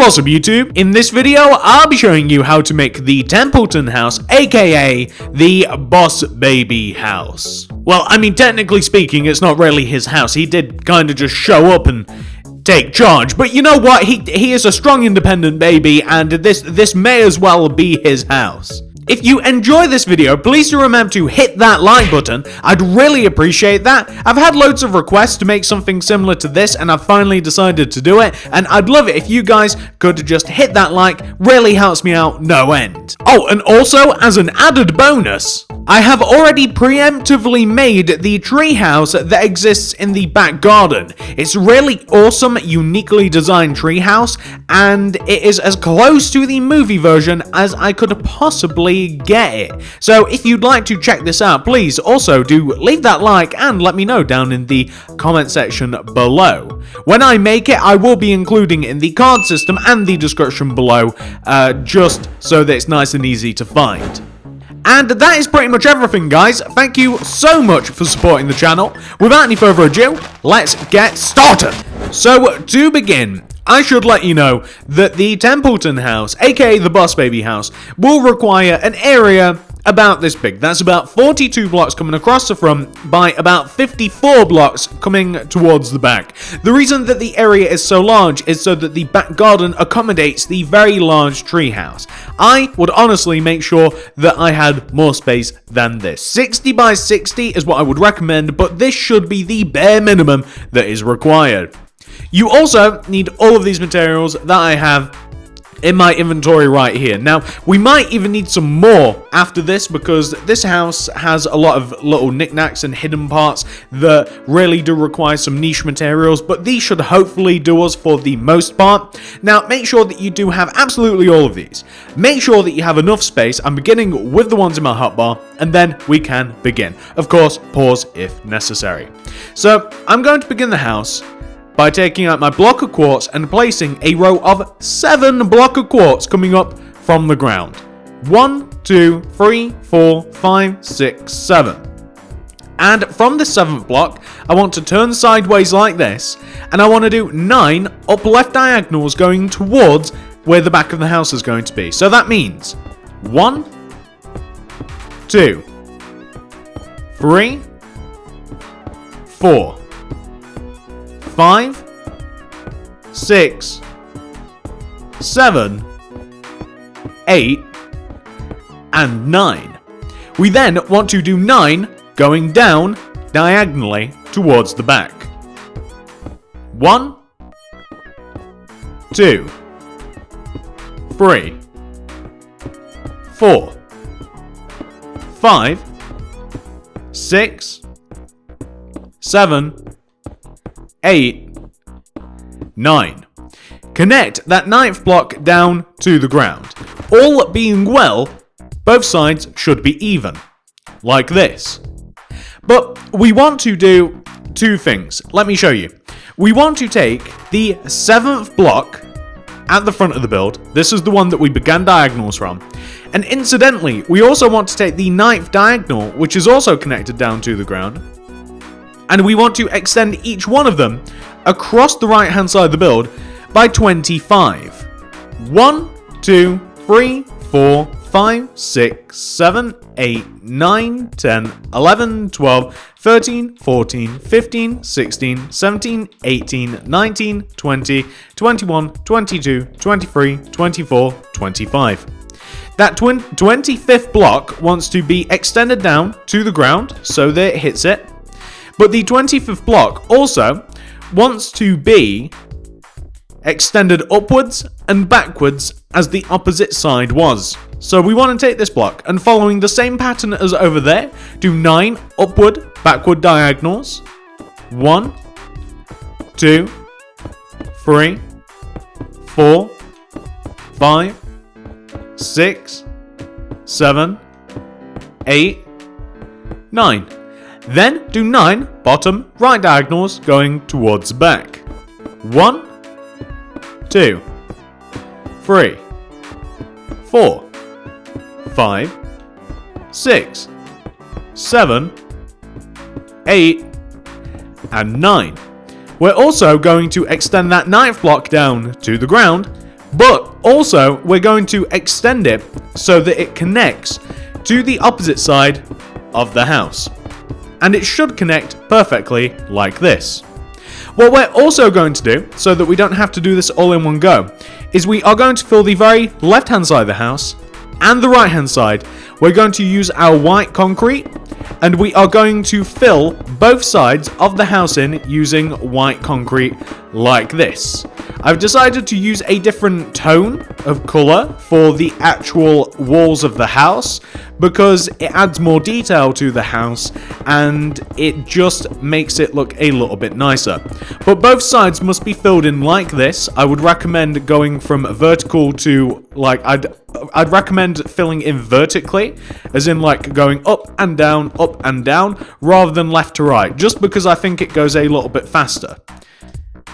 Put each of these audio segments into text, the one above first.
What's up YouTube? In this video, I'll be showing you how to make the Templeton house, aka the Boss Baby house. Well, I mean, technically speaking, it's not really his house. He did kind of just show up and take charge, but you know what? He is a strong, independent baby, and this may as well be his house. If you enjoy this video, please do remember to hit that like button. I'd really appreciate that. I've had loads of requests to make something similar to this, and I've finally decided to do it, and I'd love it if you guys could just hit that like. Really helps me out no end. Oh, and also, as an added bonus, I have already preemptively made the treehouse that exists in the back garden. It's really awesome, uniquely designed treehouse, and it is as close to the movie version as I could possibly get it. So if you'd like to check this out, please also do leave that like and let me know down in the comment section below. When I make it, I will be including in the card system and the description below, just so that it's nice and easy to find. And that is pretty much everything, guys. Thank you so much for supporting the channel. Without any further ado, let's get started. So, to begin, I should let you know that the Templeton house, aka the Boss Baby house, will require an area about this big. That's about 42 blocks coming across the front by about 54 blocks coming towards the back. The reason that the area is so large is so that the back garden accommodates the very large treehouse. I would honestly make sure that I had more space than this. 60 by 60 is what I would recommend, but this should be the bare minimum that is required. You also need all of these materials that I have in my inventory right here. Now, we might even need some more after this because this house has a lot of little knickknacks and hidden parts that really do require some niche materials, but these should hopefully do us for the most part. Now, make sure that you do have absolutely all of these. Make sure that you have enough space. I'm beginning with the ones in my hotbar, and then we can begin. Of course, pause if necessary. So, I'm going to begin the house by taking out my block of quartz and placing a row of 7 block of quartz coming up from the ground. 1, 2, 3, 4, 5, 6, 7. And from the 7th block, I want to turn sideways like this, and I want to do 9 up left diagonals going towards where the back of the house is going to be. So that means 1, 2, 3, 4, 5, 6, 7, 8, and 9. We then want to do 9 going down diagonally towards the back. 1, 2, 3, 4, 5, 6, 7, 8, 9. Connect that 9th block down to the ground. All being well, both sides should be even, like this. But we want to do 2 things. Let me show you. We want to take the 7th block at the front of the build. This is the one that we began diagonals from. And incidentally, we also want to take the 9th diagonal, which is also connected down to the ground, and we want to extend each one of them across the right hand side of the build by 25. 1, 2, 3, 4, 5, 6, 7, 8, 9, 10, 11, 12, 13, 14, 15, 16, 17, 18, 19, 20, 21, 22, 23, 24, 25. That 25th block wants to be extended down to the ground so that it hits it. But the 25th block also wants to be extended upwards and backwards as the opposite side was. So we want to take this block and, following the same pattern as over there, do 9 upward, backward diagonals. 1, 2, 3, 4, 5, 6, 7, 8, 9. Then do 9 bottom right diagonals going towards the back. 1, 2, 3, 4, 5, 6, 7, 8, and 9. We're also going to extend that 9th block down to the ground But also, we're going to extend it so that it connects to the opposite side of the house. And it should connect perfectly like this. What we're also going to do, so that we don't have to do this all in one go, is we are going to fill the very left-hand side of the house and the right-hand side. We're going to use our white concrete, and we are going to fill both sides of the house in using white concrete like this. I've decided to use a different tone of color for the actual walls of the house because it adds more detail to the house and it just makes it look a little bit nicer. But both sides must be filled in like this. I would recommend going from vertical to I'd recommend filling in vertically, as in like going up and down, rather than left to right, just because I think it goes a little bit faster.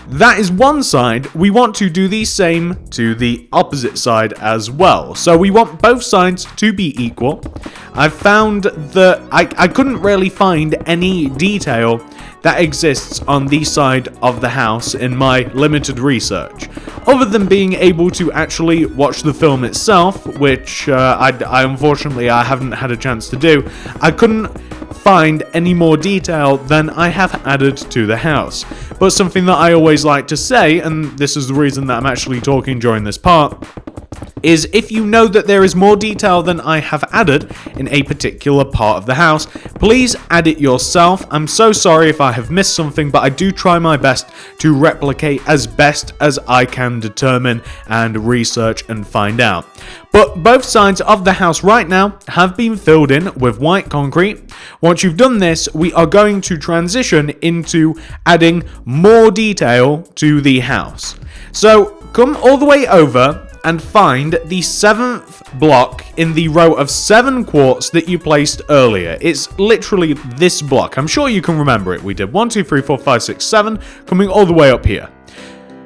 That is one side. We want to do the same to the opposite side as well. So we want both sides to be equal. I found that I couldn't really find any detail that exists on the side of the house in my limited research, other than being able to actually watch the film itself, which I unfortunately haven't had a chance to do. I couldn't find any more detail than I have added to the house. But something that I always like to say, and this is the reason that I'm actually talking during this part, is if you know that there is more detail than I have added in a particular part of the house, please add it yourself. I'm so sorry if I have missed something, but I do try my best to replicate as best as I can determine and research and find out. But both sides of the house right now have been filled in with white concrete. Once you've done this, we are going to transition into adding more detail to the house. So come all the way over and find the 7th block in the row of 7 quartz that you placed earlier. It's literally this block. I'm sure you can remember it. We did 1, 2, 3, 4, 5, 6, 7, coming all the way up here.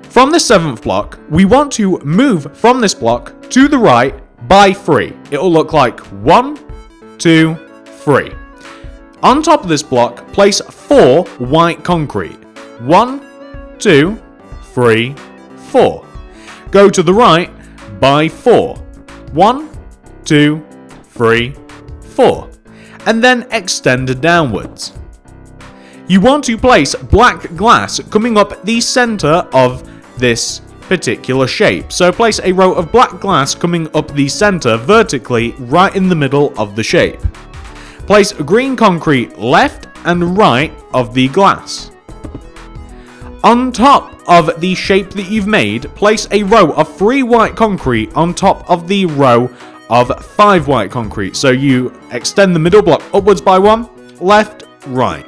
From the 7th block, we want to move from this block to the right by 3. It'll look like 1, 2, 3. On top of this block, place 4 white concrete. 1, 2, 3, 4. Go to the right by 4. 1, 2, 3, 4. And then extend downwards. You want to place black glass coming up the center of this particular shape. So place a row of black glass coming up the center vertically right in the middle of the shape. Place green concrete left and right of the glass. On top of the shape that you've made, place a row of 3 white concrete on top of the row of 5 white concrete. So you extend the middle block upwards by 1, left, right.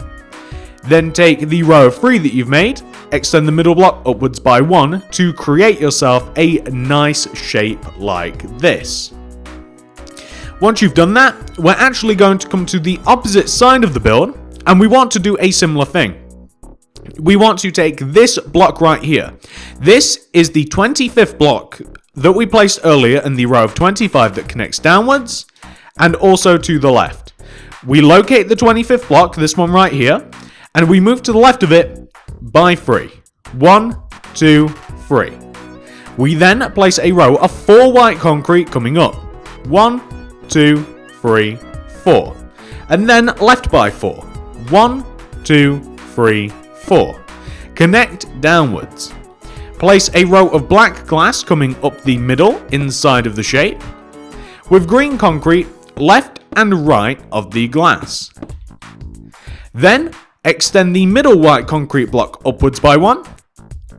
Then take the row of 3 that you've made, extend the middle block upwards by 1 to create yourself a nice shape like this. Once you've done that, we're actually going to come to the opposite side of the build, and we want to do a similar thing. We want to take this block right here. This is the 25th block that we placed earlier in the row of 25 that connects downwards and also to the left. We locate the 25th block, this one right here, and we move to the left of it by 3. 1, 2, 3. We then place a row of 4 white concrete coming up. 1, 2, 3, 4. And then left by 4. 1, 2, 3, 4. Connect downwards. Place a row of black glass coming up the middle inside of the shape, with green concrete left and right of the glass. Then extend the middle white concrete block upwards by 1,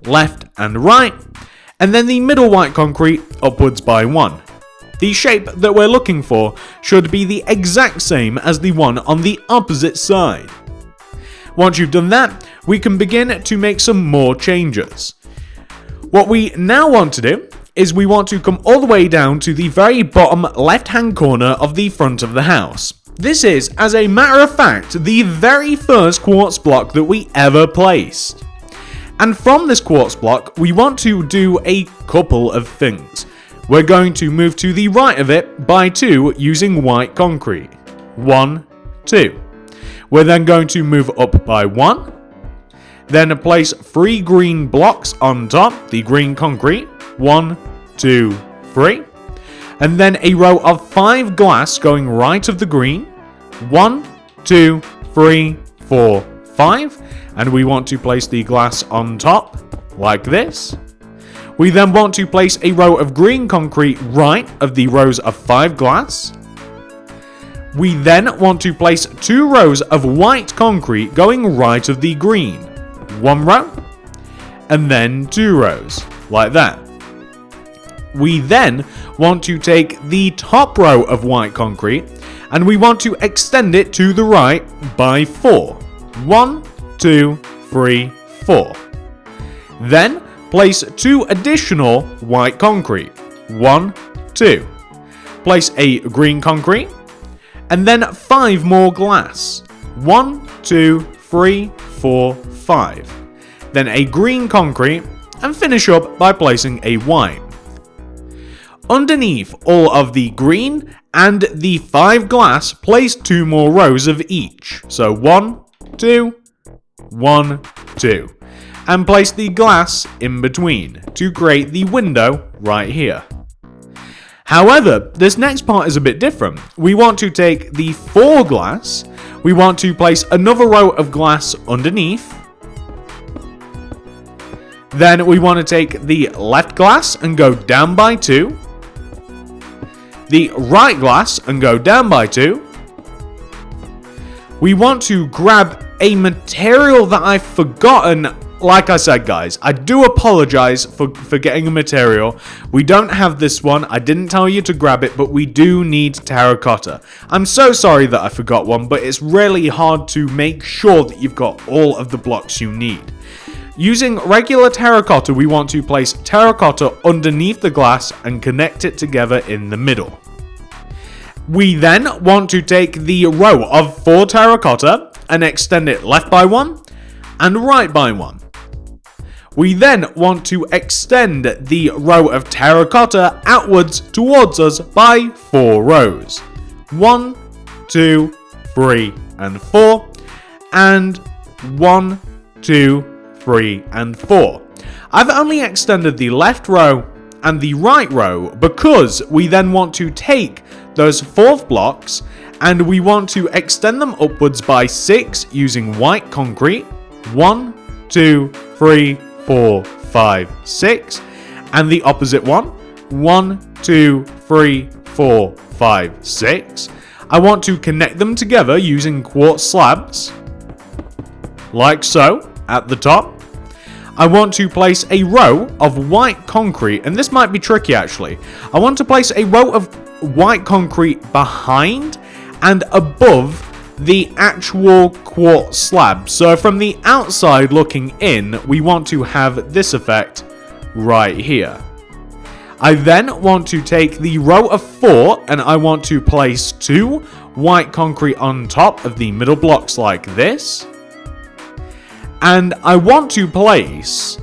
left and right, and then the middle white concrete upwards by 1. The shape that we're looking for should be the exact same as the one on the opposite side. Once you've done that, we can begin to make some more changes. What we now want to do is we want to come all the way down to the very bottom left-hand corner of the front of the house. This is, as a matter of fact, the very first quartz block that we ever placed. And from this quartz block, we want to do a couple of things. We're going to move to the right of it by 2 using white concrete. 1, 2. We're then going to move up by 1. Then place 3 green blocks on top, the green concrete. 1, 2, 3. And then a row of 5 glass going right of the green. 1, 2, 3, 4, 5. And we want to place the glass on top, like this. We then want to place a row of green concrete right of the rows of 5 glass. We then want to place 2 rows of white concrete going right of the green. 1 row, and then 2 rows, like that. We then want to take the top row of white concrete, and we want to extend it to the right by 4. 1, 2, 3, 4. Then place 2 additional white concrete. 1, 2. Place a green concrete, and then 5 more glass. 1, 2, 3, 4, 5. Then a green concrete, and finish up by placing a white. Underneath all of the green and the 5 glass, place 2 more rows of each. So 1, 2, 1, 2. And place the glass in between to create the window right here. However, this next part is a bit different. We want to take the 4 glass, we want to place another row of glass underneath. Then we want to take the left glass and go down by 2. The right glass and go down by 2. We want to grab a material that I've forgotten. Like I said, guys, I do apologize for forgetting a material. We don't have this one. I didn't tell you to grab it, but we do need terracotta. I'm so sorry that I forgot one, but it's really hard to make sure that you've got all of the blocks you need. Using regular terracotta, we want to place terracotta underneath the glass and connect it together in the middle. We then want to take the row of 4 terracotta and extend it left by 1 and right by 1. We then want to extend the row of terracotta outwards towards us by 4 rows. 1, 2, 3, and 4. And 1, 2, 3, and 4. I've only extended the left row and the right row because we then want to take those 4th blocks and we want to extend them upwards by 6 using white concrete. 1, 2, 3, 4, 5, 6. And the opposite one. 1, 2, 3, 4, 5, 6. I want to connect them together using quartz slabs. Like so, at the top. I want to place a row of white concrete, and this might be tricky actually. I want to place a row of white concrete behind and above the actual quartz slab. So from the outside looking in, we want to have this effect right here. I then want to take the row of 4 and I want to place 2 white concrete on top of the middle blocks like this. And I want to place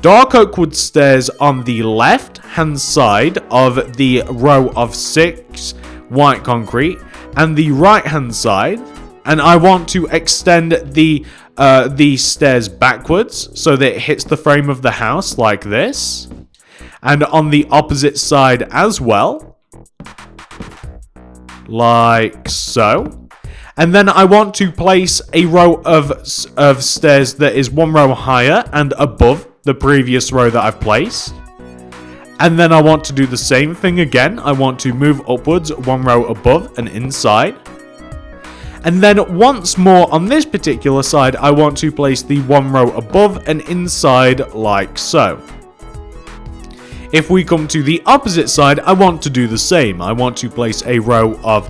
dark oak wood stairs on the left hand side of the row of 6 white concrete and the right hand side. And I want to extend the stairs backwards so that it hits the frame of the house like this. And on the opposite side as well. Like so. And then I want to place a row of stairs that is 1 row higher and above the previous row that I've placed. And then I want to do the same thing again. I want to move upwards 1 row above and inside. And then once more on this particular side, I want to place the 1 row above and inside like so. If we come to the opposite side, I want to do the same. I want to place a row of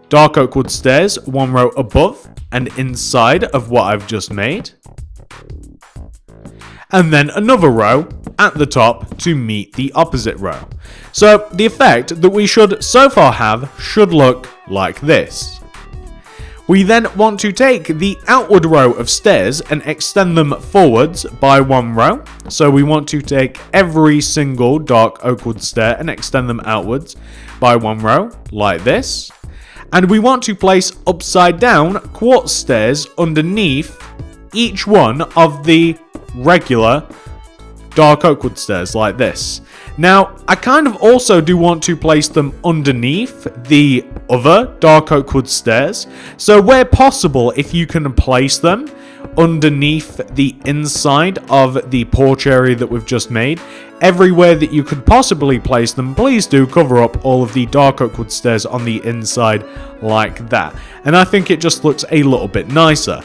dark oak wood stairs 1 row above and inside of what I've just made. And then another row at the top to meet the opposite row. So the effect that we should so far have should look like this. We then want to take the outward row of stairs and extend them forwards by 1 row. So we want to take every single dark oak wood stair and extend them outwards by 1 row, like this. And we want to place upside down quartz stairs underneath each one of the regular dark oak wood stairs, like this. Now, I kind of also do want to place them underneath the other dark oak wood stairs. So where possible, if you can place them underneath the inside of the porch area that we've just made, everywhere that you could possibly place them, please do cover up all of the dark oak wood stairs on the inside like that. And I think it just looks a little bit nicer.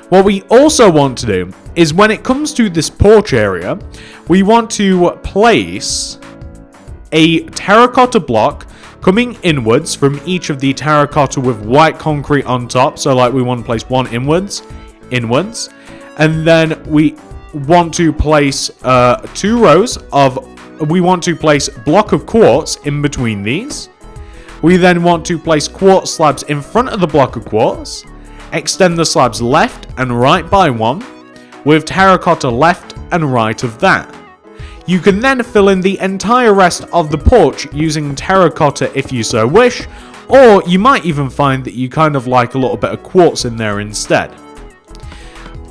What we also want to do is when it comes to this porch area, we want to place a terracotta block coming inwards from each of the terracotta with white concrete on top. So like we want to place one inwards, and then we want to place 2 rows of, we want to place a block of quartz in between these. We then want to place quartz slabs in front of the block of quartz, extend the slabs left and right by 1, with terracotta left and right of that. You can then fill in the entire rest of the porch using terracotta if you so wish, or you might even find that you kind of like a little bit of quartz in there instead.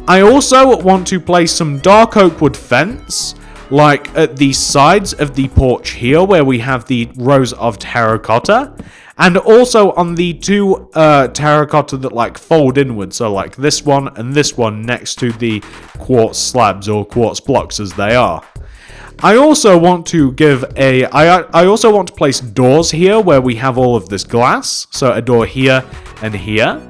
I also want to place some dark oak wood fence, like at the sides of the porch here where we have the rows of terracotta, and also on the 2 terracotta that like fold inward, so like this one and this one next to the quartz slabs or quartz blocks as they are. I also want to I also want to place doors here where we have all of this glass, so a door here and here.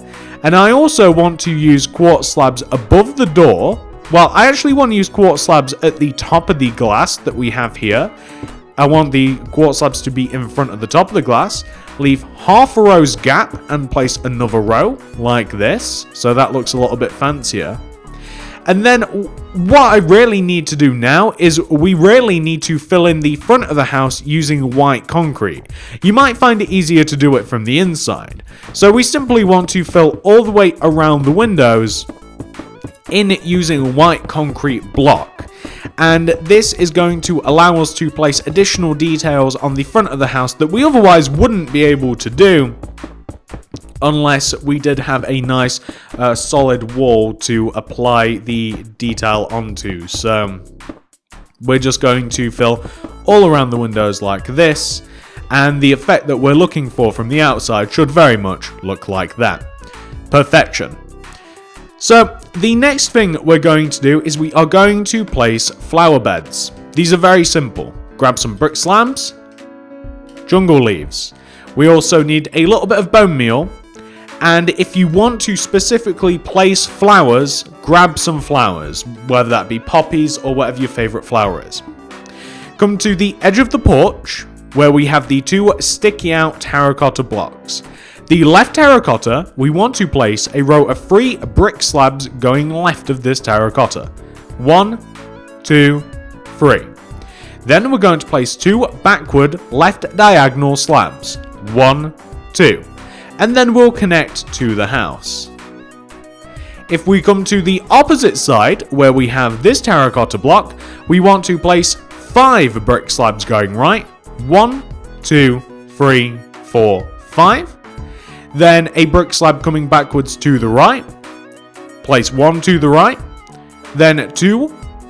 And I also want to use quartz slabs above the door. Well, I actually want to use quartz slabs at the top of the glass that we have here. I want the quartz slabs to be in front of the top of the glass. Leave half a row's gap and place another row like this. So that looks a little bit fancier. And then what I really need to do now is we really need to fill in the front of the house using white concrete. You might find it easier to do it from the inside. So we simply want to fill all the way around the windows in using white concrete block. And this is going to allow us to place additional details on the front of the house that we otherwise wouldn't be able to do unless we did have a nice solid wall to apply the detail onto. So we're just going to fill all around the windows like this, and the effect that we're looking for from the outside should very much look like that. Perfection. So the next thing we're going to do is we are going to place flower beds. These are very simple. Grab some brick slabs, jungle leaves. We also need a little bit of bone meal. And if you want to specifically place flowers, grab some flowers, whether that be poppies or whatever your favorite flower is. Come to the edge of the porch, where we have the 2 sticky out terracotta blocks. The left terracotta, we want to place a row of 3 brick slabs going left of this terracotta. 1, 2, 3. Then we're going to place 2 backward left diagonal slabs. 1, 2. And then we'll connect to the house. If we come to the opposite side, where we have this terracotta block, we want to place 5 brick slabs going right. 1, 2, 3, 4, 5. Then a brick slab coming backwards to the right. Place 1 to the right. Then 2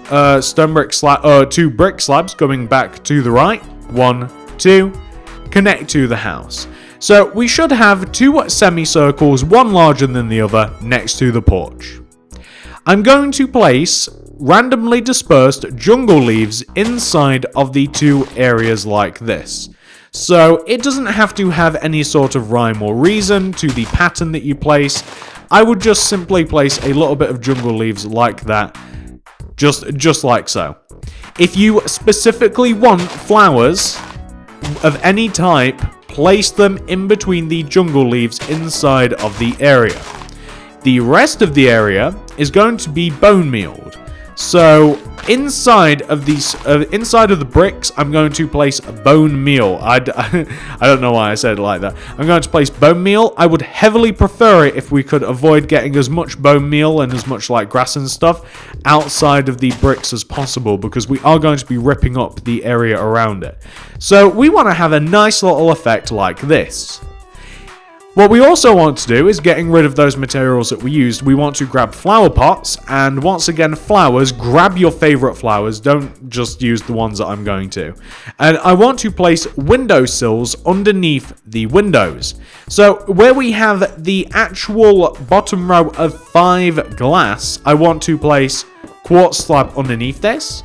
2 brick slabs coming back to the right. 1, 2. Connect to the house. So we should have 2 semicircles, one larger than the other, next to the porch. I'm going to place randomly dispersed jungle leaves inside of the 2 areas like this. So it doesn't have to have any sort of rhyme or reason to the pattern that you place. I would just simply place a little bit of jungle leaves like that, just like so. If you specifically want flowers of any type, place them in between the jungle leaves inside of the area. The rest of the area is going to be bone mealed. So inside of the bricks, I'm going to place bone meal. I don't know why I said it like that. I'm going to place bone meal. I would heavily prefer it if we could avoid getting as much bone meal and as much like grass and stuff outside of the bricks as possible, because we are going to be ripping up the area around it. So we want to have a nice little effect like this. What we also want to do is getting rid of those materials that we used. We want to grab flower pots, and once again, flowers, grab your favorite flowers. Don't just use the ones that I'm going to. And I want to place windowsills underneath the windows. So where we have the actual bottom row of 5 glass, I want to place quartz slab underneath this,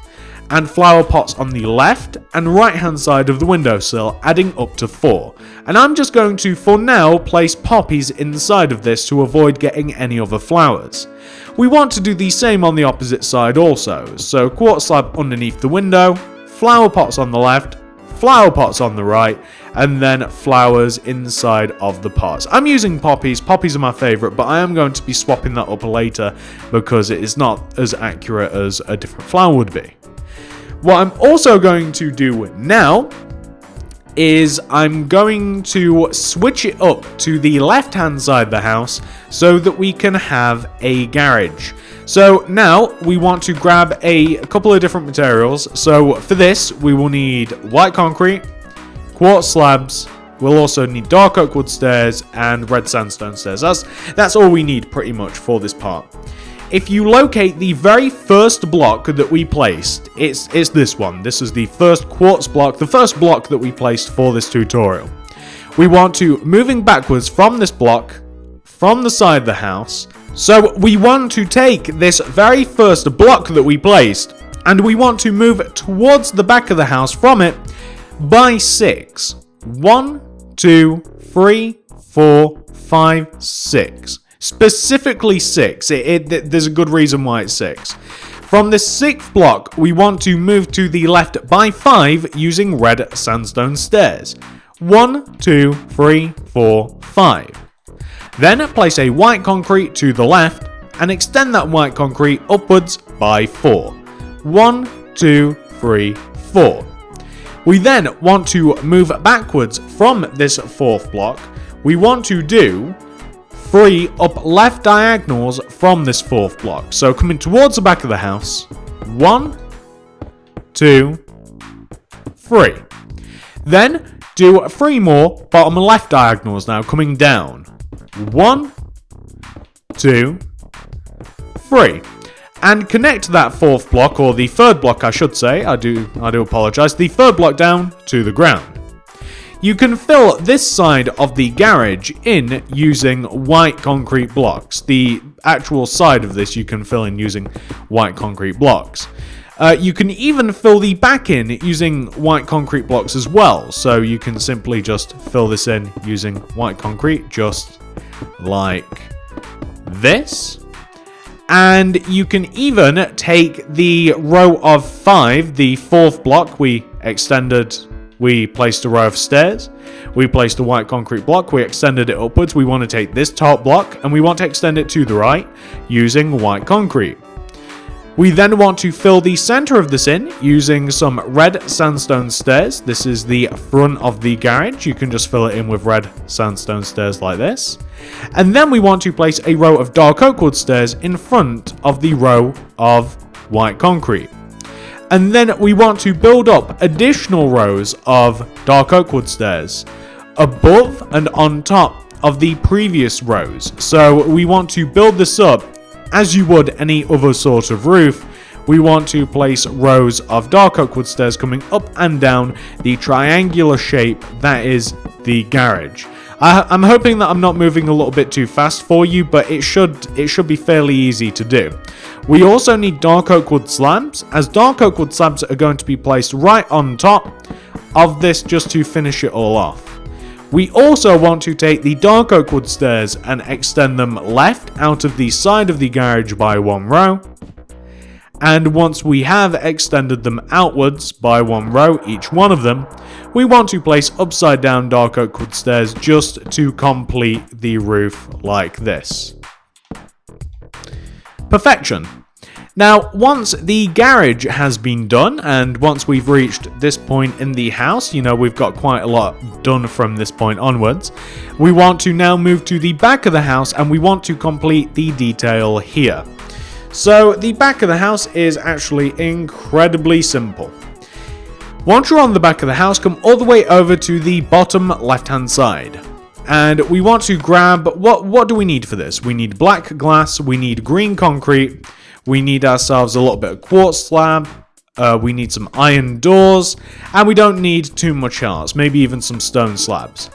and flower pots on the left and right hand side of the windowsill, adding up to 4. And I'm just going to, for now, place poppies inside of this to avoid getting any other flowers. We want to do the same on the opposite side also, so quartz slab underneath the window, flower pots on the left, flower pots on the right, and then flowers inside of the pots. I'm using poppies. Poppies are my favorite, but I am going to be swapping that up later because it is not as accurate as a different flower would be. What I'm also going to do now is I'm going to switch it up to the left-hand side of the house so that we can have a garage. So now we want to grab a couple of different materials. So for this, we will need white concrete, quartz slabs. We'll also need dark oak wood stairs and red sandstone stairs. That's all we need pretty much for this part. If you locate the very first block that we placed, it's this one. This is the first quartz block, the first block that we placed for this tutorial. We want to, moving backwards from this block, from the side of the house, so we want to take this very first block that we placed, and we want to move towards the back of the house from it by 6. 1, 2, 3, 4, 5, 6. Specifically 6. There's a good reason why it's 6. From the 6th block, we want to move to the left by 5 using red sandstone stairs. 1, 2, 3, 4, 5. Then place a white concrete to the left and extend that white concrete upwards by 4. 1, 2, 3, 4. We then want to move backwards from this 4th block. We want to do 3 up left diagonals from this 4th block. So coming towards the back of the house. 1, 2, 3. Then do 3 more bottom left diagonals now coming down. 1, 2, 3. And connect that 4th block, or the 3rd block I should say, I do apologise, the 3rd block down to the ground. You can fill this side of the garage in using white concrete blocks. The actual side of this you can fill in using white concrete blocks. You can even fill the back in using white concrete blocks as well. So you can simply just fill this in using white concrete, just like this. And you can even take the row of 5, the 4th block we placed a row of stairs, we placed a white concrete block, we extended it upwards. We want to take this top block and we want to extend it to the right using white concrete. We then want to fill the center of this in using some red sandstone stairs. This is the front of the garage. You can just fill it in with red sandstone stairs like this. And then we want to place a row of dark oak wood stairs in front of the row of white concrete. And then we want to build up additional rows of dark oak wood stairs above and on top of the previous rows. So we want to build this up as you would any other sort of roof. We want to place rows of dark oak wood stairs coming up and down the triangular shape that is the garage. I'm hoping that I'm not moving a little bit too fast for you, but it should be fairly easy to do. We also need dark oak wood slabs, as dark oak wood slabs are going to be placed right on top of this just to finish it all off. We also want to take the dark oak wood stairs and extend them left out of the side of the garage by 1 row. And once we have extended them outwards by 1 row, each one of them, we want to place upside down dark oak wood stairs just to complete the roof like this. Perfection. Now, once the garage has been done, and once we've reached this point in the house, we've got quite a lot done from this point onwards, we want to now move to the back of the house and we want to complete the detail here. So the back of the house is actually incredibly simple. Once you're on the back of the house, come all the way over to the bottom left hand side. And we want to grab, what do we need for this? We need black glass, we need green concrete, we need ourselves a little bit of quartz slab, we need some iron doors, and we don't need too much else, maybe even some stone slabs.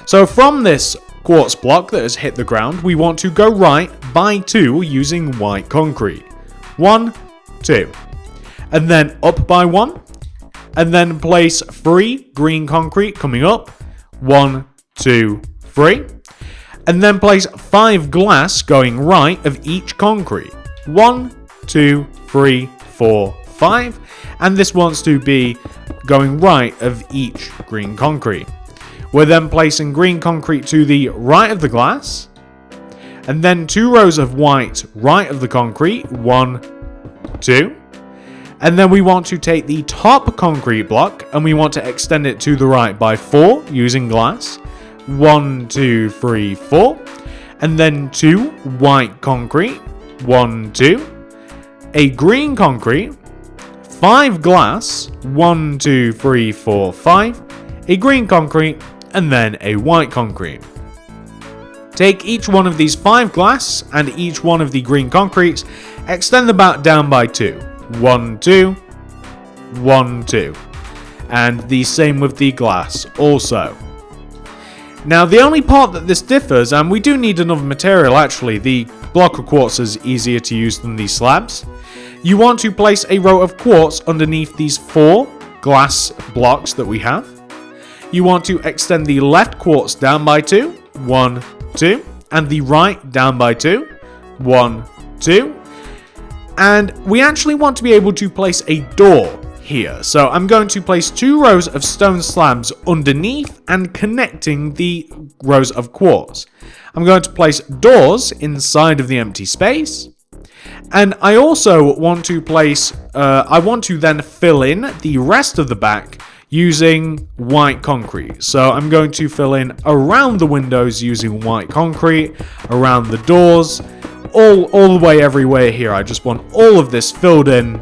So from this quartz block that has hit the ground, we want to go right by 2 using white concrete. 1, 2. And then up by 1. And then place 3 green concrete coming up. 1, 2, 3. And then place 5 glass going right of each concrete. 1, 2, 3, 4, 5. And this wants to be going right of each green concrete. We're then placing green concrete to the right of the glass. And then 2 rows of white right of the concrete. 1, 2. And then we want to take the top concrete block and we want to extend it to the right by 4 using glass. 1, 2, 3, 4. And then 2 white concrete. 1, 2. A green concrete. 5 glass. 1, 2, 3, 4, 5. A green concrete. And then a white concrete. Take each one of these 5 glass and each one of the green concretes, extend them back down by 2. 1, 2, 1, 2. And the same with the glass also. Now the only part that this differs, and we do need another material actually, the block of quartz is easier to use than these slabs. You want to place a row of quartz underneath these 4 glass blocks that we have. You want to extend the left quartz down by 2, 1, 2, and the right down by 2, 1, 2. And we actually want to be able to place a door here. So I'm going to place 2 rows of stone slabs underneath and connecting the rows of quartz. I'm going to place doors inside of the empty space. And I also want to place, I want to then fill in the rest of the back using white concrete. So I'm going to fill in around the windows using white concrete, around the doors, all the way everywhere here. I just want all of this filled in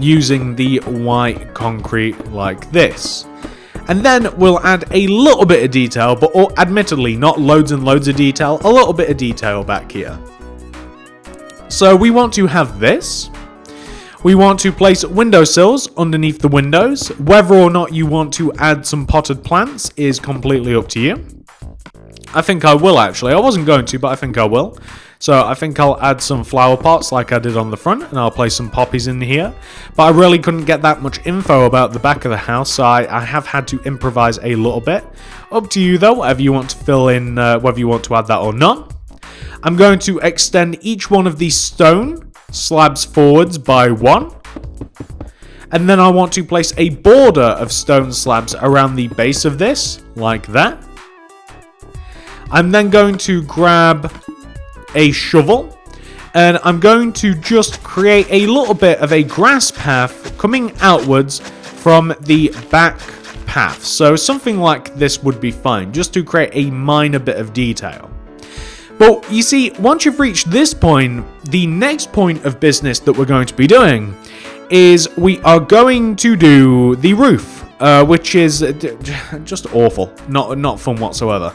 using the white concrete like this. And then we'll add a little bit of detail, but admittedly not loads and loads of detail, a little bit of detail back here. So we want to have this. We want to place windowsills underneath the windows. Whether or not you want to add some potted plants is completely up to you. I think I will actually. I wasn't going to, but I think I will. So I think I'll add some flower pots like I did on the front, and I'll place some poppies in here. But I really couldn't get that much info about the back of the house, so I have had to improvise a little bit. Up to you though, whatever you want to fill in, whether you want to add that or not. I'm going to extend each one of these stone slabs forwards by 1. And then I want to place a border of stone slabs around the base of this, like that. I'm then going to grab a shovel, and I'm going to just create a little bit of a grass path coming outwards from the back path. So something like this would be fine, just to create a minor bit of detail. But you see, once you've reached this point, the next point of business that we're going to be doing is we are going to do the roof, which is just awful, not fun whatsoever.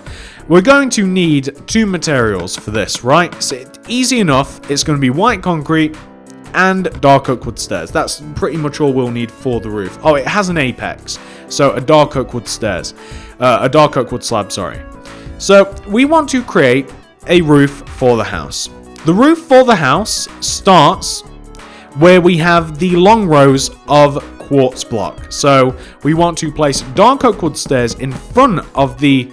We're going to need 2 materials for this, right? So it's easy enough. It's going to be white concrete and dark oak wood stairs. That's pretty much all we'll need for the roof. Oh, it has an apex, so a dark oak wood stairs, a dark oak wood slab, sorry. So we want to create a roof for the house. The roof for the house starts where we have the long rows of quartz block. So we want to place dark oak wood stairs in front of the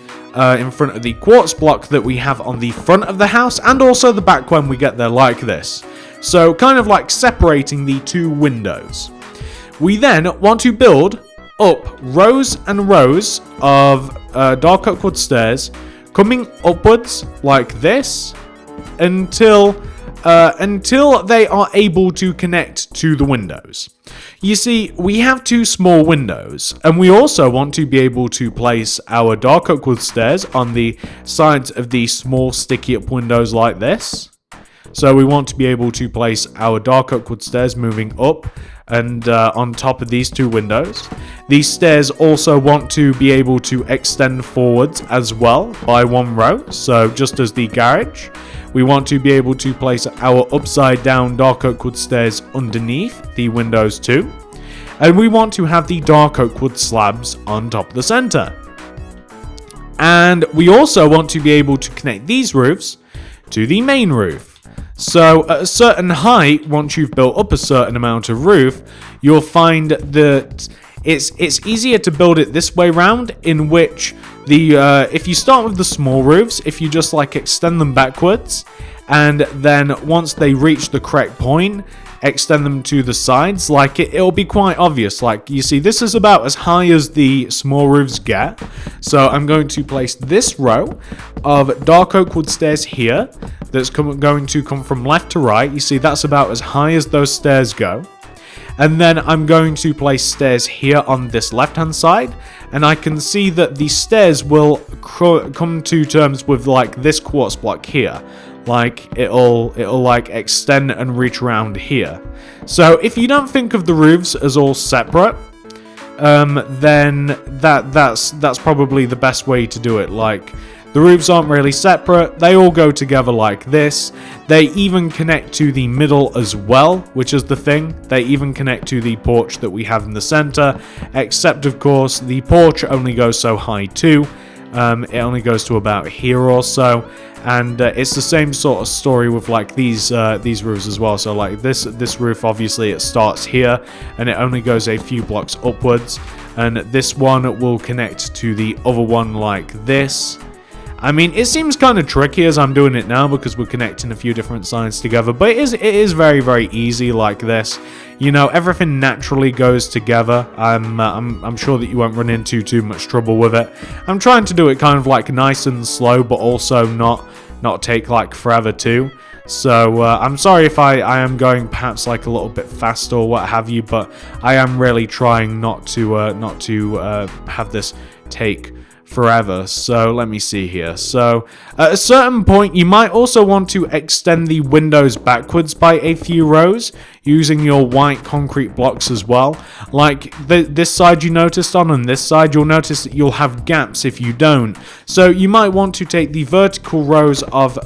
quartz block that we have on the front of the house, and also the back when we get there, like this. So kind of like separating the 2 windows. We then want to build up rows and rows of dark oak wood stairs coming upwards like this until they are able to connect to the windows. You see, we have 2 small windows, and we also want to be able to place our dark oak wood stairs on the sides of these small sticky up windows like this. So we want to be able to place our dark oak wood stairs moving up and on top of these two windows. These stairs also want to be able to extend forwards as well by one row, so just as the garage. We want to be able to place our upside down dark oak wood stairs underneath the windows too. And we want to have the dark oak wood slabs on top of the center. And we also want to be able to connect these roofs to the main roof. So at a certain height, once you've built up a certain amount of roof, you'll find that it's easier to build it this way round, in which if you start with the small roofs, if you just like extend them backwards, and then once they reach the correct point, extend them to the sides, like it'll be quite obvious. Like, you see, this is about as high as the small roofs get. So I'm going to place this row of dark oak wood stairs here that's going to come from left to right. You see, that's about as high as those stairs go. And then I'm going to place stairs here on this left hand side, and I can see that the stairs will come to terms with like this quartz block here. Like it'll like extend and reach around here. So if you don't think of the roofs as all separate, then that's probably the best way to do it. Like, the roofs aren't really separate, they all go together like this. They even connect to the middle as well, which is the thing. They even connect to the porch that we have in the center, except of course the porch only goes so high too. It only goes to about here or so, and it's the same sort of story with like these roofs as well. So like this roof, obviously it starts here and it only goes a few blocks upwards, and this one will connect to the other one like this. I mean, it seems kind of tricky as I'm doing it now because we're connecting a few different sides together, but it is very, very easy like this. You know, everything naturally goes together. I'm sure that you won't run into too much trouble with it. I'm trying to do it kind of like nice and slow, but also not take like forever too. So I'm sorry if I am going perhaps like a little bit fast or what have you, but I am really trying not to have this take forever. So let me see here. So at a certain point, you might also want to extend the windows backwards by a few rows using your white concrete blocks as well. Like this side you noticed on, and this side, you'll notice that you'll have gaps if you don't. So you might want to take the vertical rows of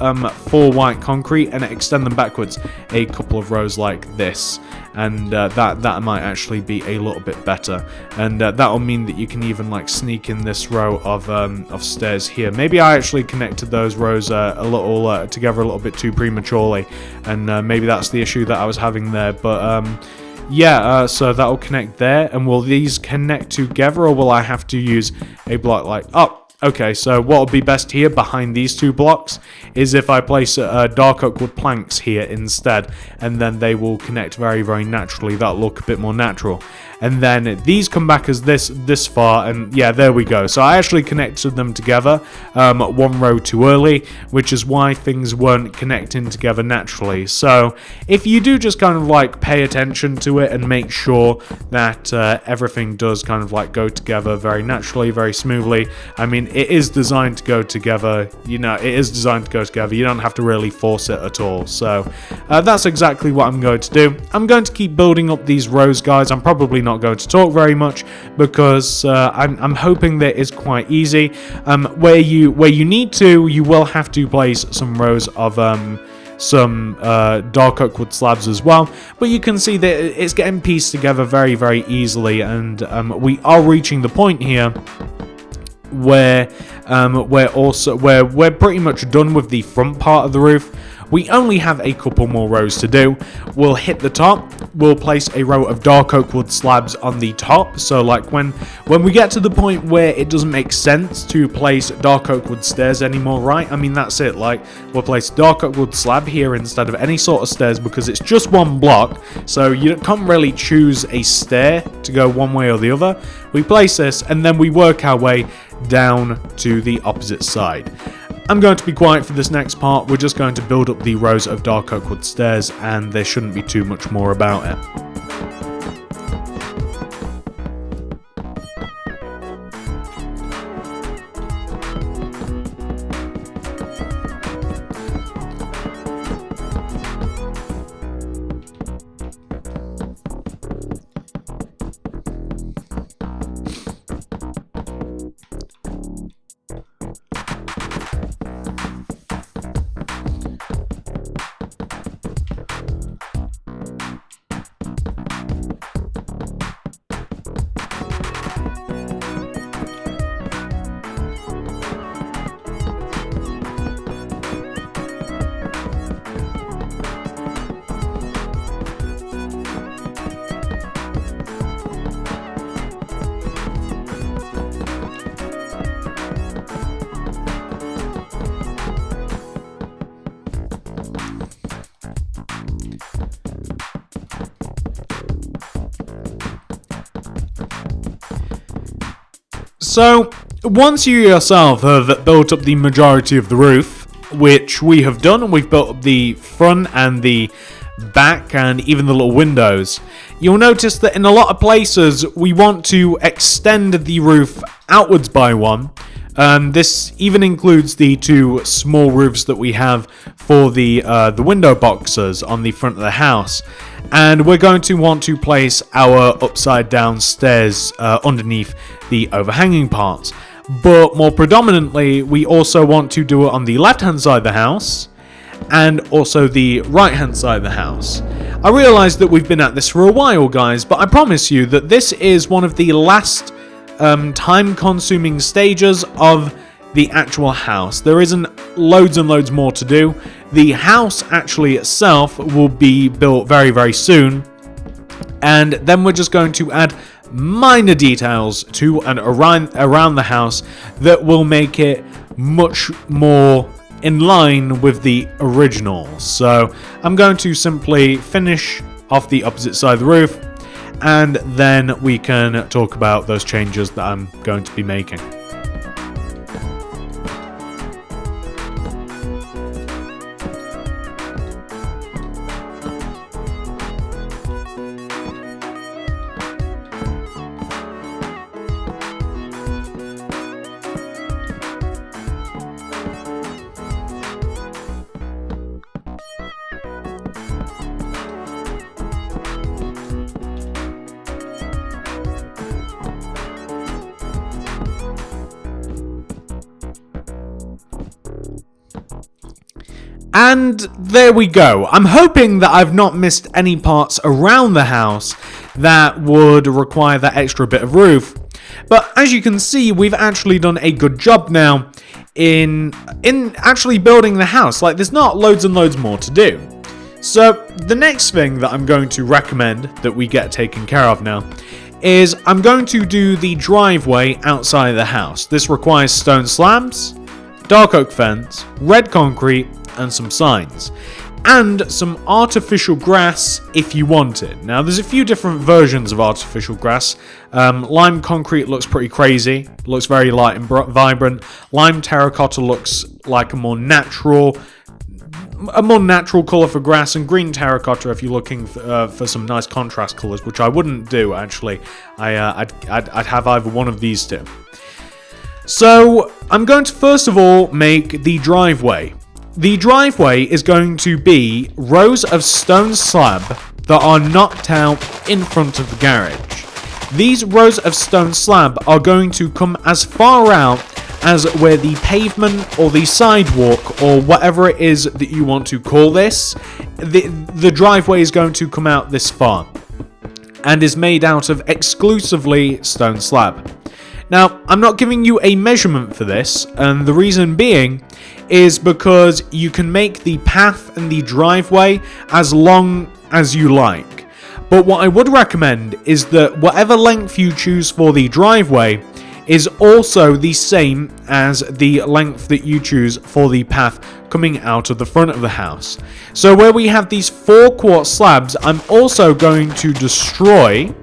4 white concrete and extend them backwards a couple of rows like this. And that might actually be a little bit better, and that'll mean that you can even like sneak in this row of stairs here. Maybe I actually connected those rows a little together a little bit too prematurely, and maybe that's the issue that I was having there. But yeah, so that'll connect there. And will these connect together, or will I have to use a block like okay, so what would be best here behind these two blocks is if I place dark oak wood planks here instead, and then they will connect very, very naturally. That'll look a bit more natural. And then these come back as this far, and yeah, there we go. So I actually connected them together one row too early, which is why things weren't connecting together naturally. So if you do just kind of like pay attention to it and make sure that everything does kind of like go together very naturally, very smoothly. I mean, it is designed to go together, you know, it is designed to go together. You don't have to really force it at all. So that's exactly what I'm going to do. I'm going to keep building up these rows, guys. I'm probably not going to talk very much because I'm hoping that it's quite easy. Where you need to, you will have to place some rows of some dark oak wood slabs as well, but you can see that it's getting pieced together very, very easily, and we are reaching the point here where we're pretty much done with the front part of the roof. We only have a couple more rows to do. We'll hit the top. We'll place a row of dark oak wood slabs on the top. So like when we get to the point where it doesn't make sense to place dark oak wood stairs anymore, right? I mean, that's it. Like, we'll place dark oak wood slab here instead of any sort of stairs because it's just one block. So you can't really choose a stair to go one way or the other. We place this and then we work our way down to the opposite side. I'm going to be quiet for this next part. We're just going to build up the rows of dark oak wood stairs, and there shouldn't be too much more about it. So, once you yourself have built up the majority of the roof, which we have done, we've built up the front and the back and even the little windows, you'll notice that in a lot of places we want to extend the roof outwards by one. This even includes the two small roofs that we have for the window boxes on the front of the house, and we're going to want to place our upside down stairs underneath the overhanging parts. But more predominantly, we also want to do it on the left hand side of the house and also the right hand side of the house. I realise that we've been at this for a while, guys, but I promise you that this is one of the last time-consuming stages of the actual house. There isn't loads and loads more to do. The house actually itself will be built very, very soon, and then we're just going to add minor details to and around the house that will make it much more in line with the original. So I'm going to simply finish off the opposite side of the roof, and then we can talk about those changes that I'm going to be making. And there we go. I'm hoping that I've not missed any parts around the house that would require that extra bit of roof. But as you can see, we've actually done a good job now in actually building the house. Like, there's not loads and loads more to do. So the next thing that I'm going to recommend that we get taken care of now is I'm going to do the driveway outside of the house. This requires stone slabs, dark oak fence, red concrete, and some signs, and some artificial grass if you want it. Now, there's a few different versions of artificial grass. Lime concrete looks pretty crazy, looks very light and vibrant. Lime terracotta looks like a more natural colour for grass, and green terracotta if you're looking for some nice contrast colours, which I wouldn't do actually. I'd have either one of these two. So I'm going to first of all make the driveway. The driveway is going to be rows of stone slab that are knocked out in front of the garage. These rows of stone slab are going to come as far out as where the pavement or the sidewalk or whatever it is that you want to call this, the driveway is going to come out this far and is made out of exclusively stone slab. Now, I'm not giving you a measurement for this, and the reason being is because you can make the path and the driveway as long as you like. But what I would recommend is that whatever length you choose for the driveway is also the same as the length that you choose for the path coming out of the front of the house. So where we have these 4 quartz slabs, I'm also going to destroy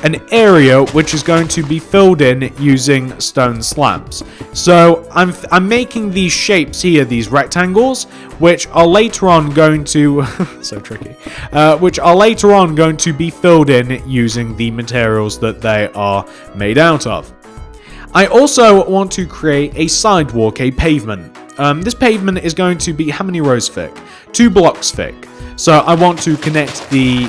an area which is going to be filled in using stone slabs. So I'm making these shapes here, these rectangles, which are later on going to so tricky, which are later on going to be filled in using the materials that they are made out of. I also want to create a sidewalk, a pavement. This pavement is going to be how many rows thick? 2 blocks thick. So I want to connect the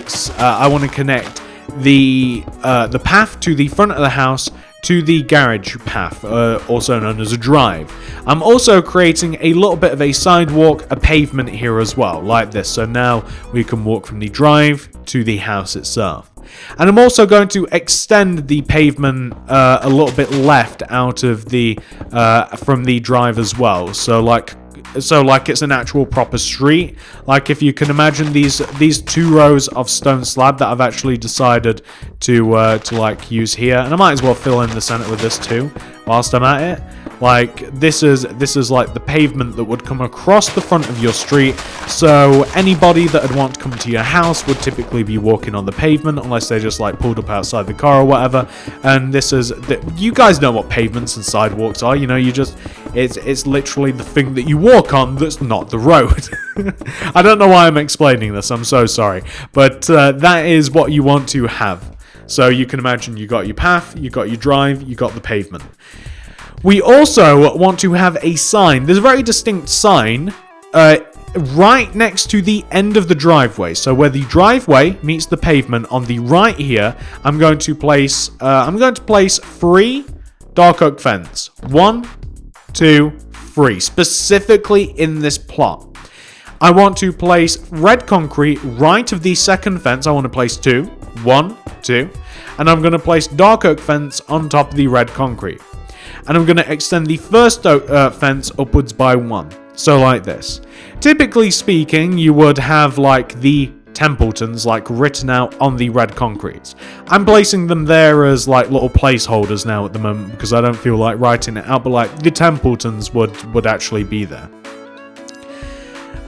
path to the front of the house to the garage path, also known as a drive. I'm also creating a little bit of a sidewalk, a pavement here as well, like this. So now we can walk from the drive to the house itself. And I'm also going to extend the pavement a little bit left out of the from the drive as well. So like it's an actual proper street. Like if you can imagine these 2 rows of stone slab that I've actually decided to like use here, and I might as well fill in the center with this too, whilst I'm at it. Like, this is like the pavement that would come across the front of your street, so anybody that would want to come to your house would typically be walking on the pavement, unless they just like pulled up outside the car or whatever. And this is, you guys know what pavements and sidewalks are, you know, it's literally the thing that you walk on that's not the road. I don't know why I'm explaining this, I'm so sorry, but that is what you want to have. So you can imagine you got your path, you got your drive, you got the pavement. We also want to have a sign. There's a very distinct sign right next to the end of the driveway. So where the driveway meets the pavement on the right here, I'm going to place 3 dark oak fence. 1, 2, 3. Specifically in this plot. I want to place red concrete right of the second fence. I want to place 2. 1, 2. And I'm going to place dark oak fence on top of the red concrete. And I'm going to extend the first fence upwards by 1. So like this. Typically speaking, you would have like the Templetons like written out on the red concrete. I'm placing them there as like little placeholders now at the moment because I don't feel like writing it out, but like the Templetons would actually be there.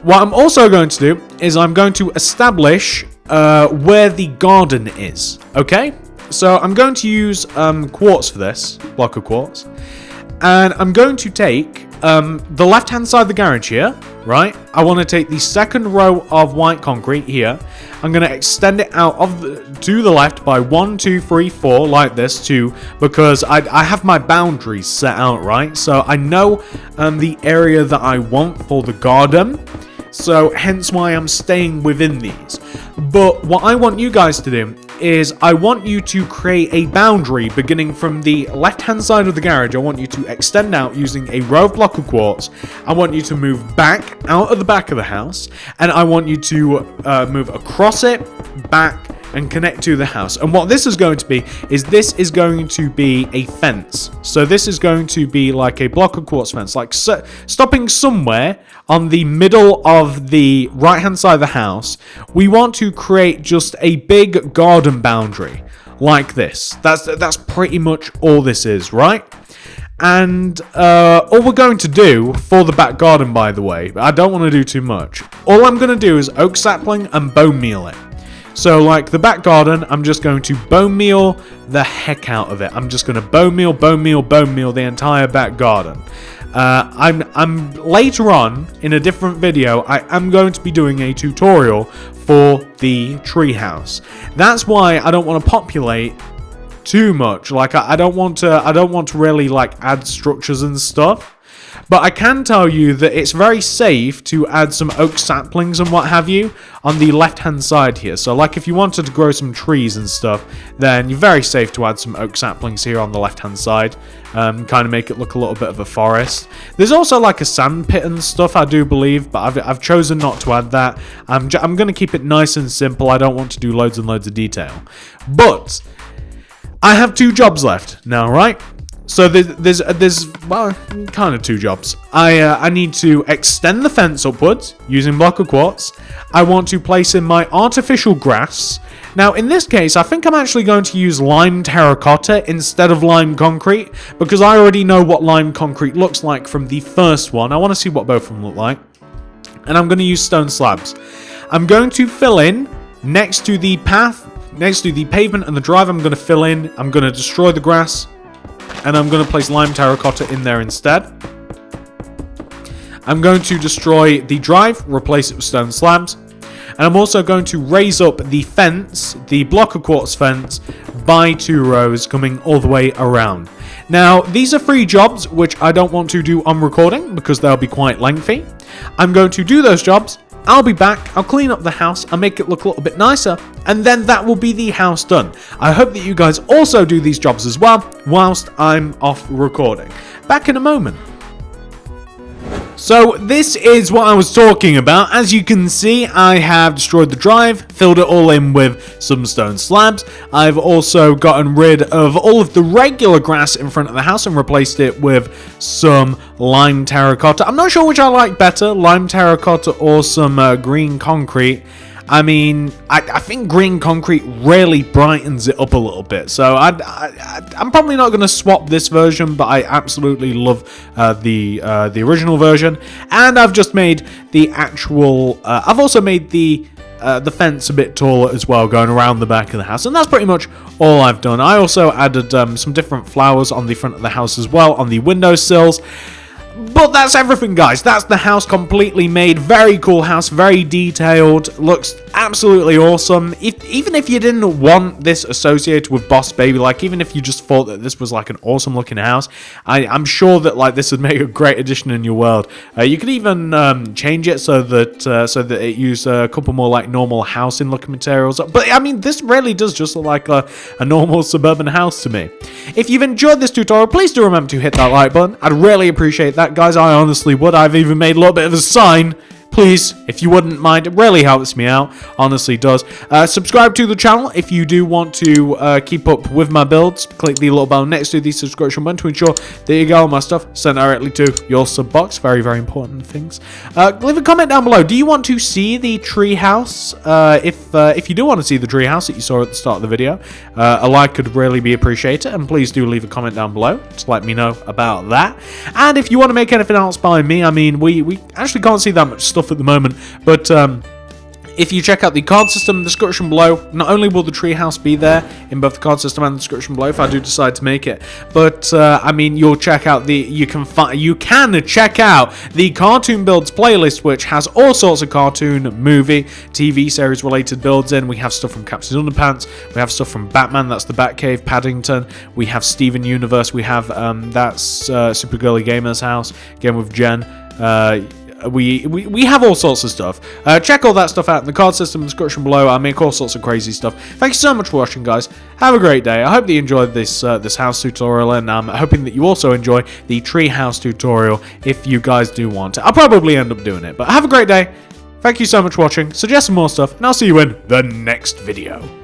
What I'm also going to do is I'm going to establish where the garden is. Okay? So I'm going to use quartz for this, block of quartz. And I'm going to take the left-hand side of the garage here, right? I want to take the second row of white concrete here. I'm going to extend it out to the left by 1, 2, 3, 4, like this, because I have my boundaries set out, right? So I know the area that I want for the garden. So hence why I'm staying within these. But what I want you guys to do is I want you to create a boundary beginning from the left-hand side of the garage. I want you to extend out using a row of block of quartz. I want you to move back out of the back of the house. And I want you to move across it, back, and connect to the house. And what this is going to be is this is going to be a fence. So this is going to be like a block of quartz fence, like stopping somewhere on the middle of the right hand side of the house. We want to create just a big garden boundary like this. That's pretty much all this is, right? And all we're going to do for the back garden, by the way, I don't want to do too much. All I'm going to do is oak sapling and bone meal it. So like the back garden, I'm just going to bone meal the heck out of it. I'm just going to bone meal the entire back garden. I'm later on in a different video, I am going to be doing a tutorial for the treehouse. That's why I don't want to populate too much. Like I don't want to really like add structures and stuff. But I can tell you that it's very safe to add some oak saplings and what have you on the left-hand side here. So like if you wanted to grow some trees and stuff, then you're very safe to add some oak saplings here on the left-hand side. Kind of make it look a little bit of a forest. There's also like a sand pit and stuff, I do believe, but I've chosen not to add that. I'm going to keep it nice and simple. I don't want to do loads and loads of detail. But I have 2 jobs left now, right? So there's well, kind of 2 jobs. I need to extend the fence upwards using block of quartz. I want to place in my artificial grass. Now in this case, I think I'm actually going to use lime terracotta instead of lime concrete because I already know what lime concrete looks like from the first one. I want to see what both of them look like. And I'm going to use stone slabs. I'm going to fill in next to the path, next to the pavement and the drive. I'm going to fill in. I'm going to destroy the grass. And I'm going to place lime terracotta in there instead. I'm going to destroy the drive, replace it with stone slabs. And I'm also going to raise up the fence, the block of quartz fence, by 2 rows coming all the way around. Now, these are 3 jobs which I don't want to do on recording because they'll be quite lengthy. I'm going to do those jobs. I'll be back, I'll clean up the house, I'll make it look a little bit nicer, and then that will be the house done. I hope that you guys also do these jobs as well, whilst I'm off recording. Back in a moment. So this is what I was talking about. As you can see, I have destroyed the drive, filled it all in with some stone slabs. I've also gotten rid of all of the regular grass in front of the house and replaced it with some lime terracotta. I'm not sure which I like better, lime terracotta or some green concrete. I mean, I think green concrete really brightens it up a little bit. So I'm probably not going to swap this version, but I absolutely love the original version. And I've just made the actual. I've also made the fence a bit taller as well, going around the back of the house, and that's pretty much all I've done. I also added some different flowers on the front of the house as well, on the windowsills. But that's everything, guys. That's the house completely made. Very cool house, very detailed, looks absolutely awesome. Even if you didn't want this associated with Boss Baby, like even if you just thought that this was like an awesome looking house, I'm sure that like this would make a great addition in your world. You could even change it so that it used a couple more like normal housing looking materials. But I mean, this really does just look like a normal suburban house to me. If you've enjoyed this tutorial, please do remember to hit that like button. I'd really appreciate that, guys. I honestly would. I've even made a little bit of a sign. Please, if you wouldn't mind, it really helps me out. Honestly does. Subscribe to the channel if you do want to keep up with my builds. Click the little bell next to the subscription button to ensure that you get all my stuff sent directly to your sub box. Very, very important things. Leave a comment down below. Do you want to see the tree house? If you do want to see the tree house that you saw at the start of the video, a like could really be appreciated. And please do leave a comment down below to let me know about that. And if you want to make anything else by me, I mean, we actually can't see that much stuff at the moment, but if you check out the card system in the description below, not only will the treehouse be there in both the card system and the description below if I do decide to make it, but I mean, you'll check out you can check out the cartoon builds playlist, which has all sorts of cartoon, movie, TV series related builds in. We have stuff from Captain Underpants, we have stuff from Batman, that's the Batcave, Paddington, we have Steven Universe, we have that's Super Girly Gamer's house, Game with Jen. We have all sorts of stuff. Check all that stuff out in the card system in the description below. I make all sorts of crazy stuff. Thank you so much for watching, guys. Have a great day. I hope that you enjoyed this house tutorial, and I'm hoping that you also enjoy the tree house tutorial if you guys do want it. I'll probably end up doing it, but have a great day. Thank you so much for watching. Suggest some more stuff, and I'll see you in the next video.